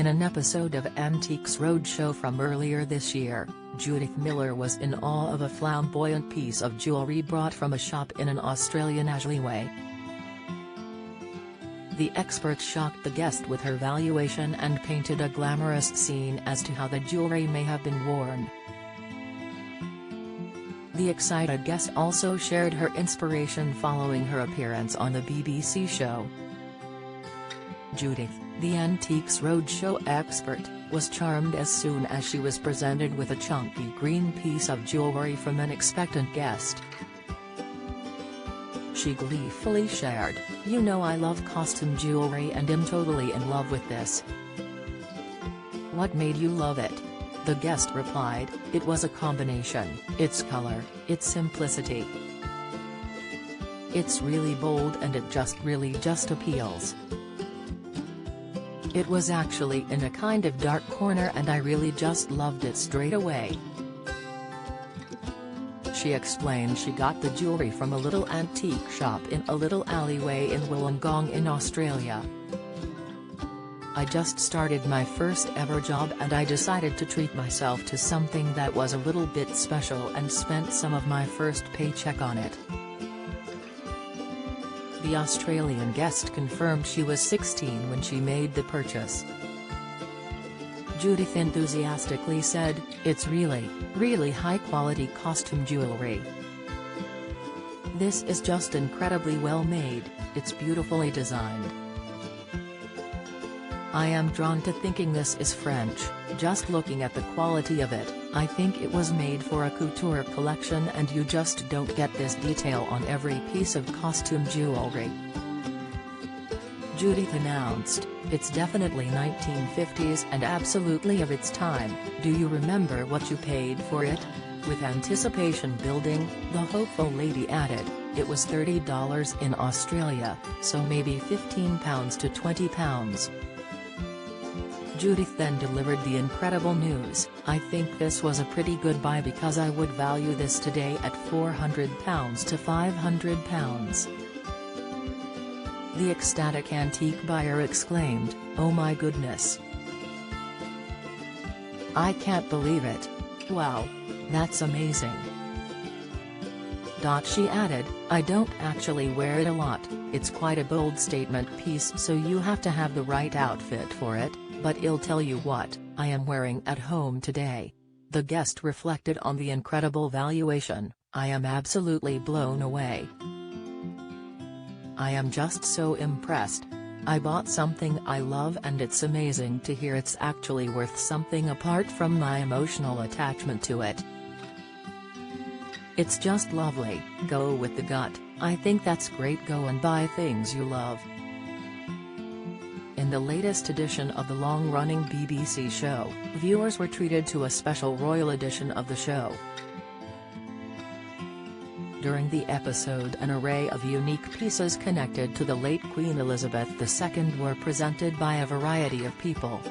In an episode of Antiques Roadshow from earlier this year, Judith Miller was in awe of a flamboyant piece of jewelry brought from a shop in an Australian alleyway. The expert shocked the guest with her valuation and painted a glamorous scene as to how the jewelry may have been worn. The excited guest also shared her inspiration following her appearance on the BBC show. Judith, the Antiques Roadshow expert, was charmed as soon as she was presented with a chunky green piece of jewelry from an expectant guest. She gleefully shared, "You know I love costume jewelry and am totally in love with this." "What made you love it?" The guest replied, "It was a combination, its color, its simplicity. It's really bold and it really just appeals. It was actually in a kind of dark corner and I really just loved it straight away." She explained she got the jewelry from a little antique shop in a little alleyway in Wollongong in Australia. "I just started my first ever job and I decided to treat myself to something that was a little bit special and spent some of my first paycheck on it." The Australian guest confirmed she was 16 when she made the purchase. Judith enthusiastically said, "It's really high-quality costume jewelry. This is just incredibly well made, it's beautifully designed. I am drawn to thinking this is French, just looking at the quality of it. I think it was made for a couture collection and you just don't get this detail on every piece of costume jewelry." Judith announced, "It's definitely 1950s and absolutely of its time. Do you remember what you paid for it?" With anticipation building, the hopeful lady added, "It was $30 in Australia, so maybe £15 to £20. Judith then delivered the incredible news, "I think this was a pretty good buy because I would value this today at £400 to £500. The ecstatic antique buyer exclaimed, "Oh my goodness. I can't believe it. Wow. That's amazing." She added, "I don't actually wear it a lot, it's quite a bold statement piece so you have to have the right outfit for it, but I'll tell you what, I am wearing at home today." The guest reflected on the incredible valuation, "I am absolutely blown away. I am just so impressed. I bought something I love and it's amazing to hear it's actually worth something apart from my emotional attachment to it. It's just lovely. Go with the gut. I think that's great. Go and buy things you love." In the latest edition of the long-running BBC show, viewers were treated to a special royal edition of the show. During the episode, an array of unique pieces connected to the late Queen Elizabeth II were presented by a variety of people.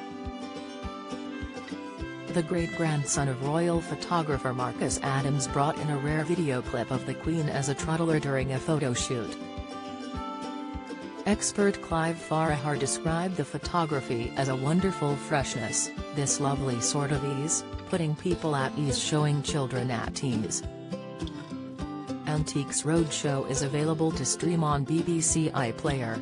The great-grandson of royal photographer Marcus Adams brought in a rare video clip of the Queen as a toddler during a photo shoot. Expert Clive Farahar described the photography as a wonderful freshness, "This lovely sort of ease, putting people at ease, showing children at ease." Antiques Roadshow is available to stream on BBC iPlayer.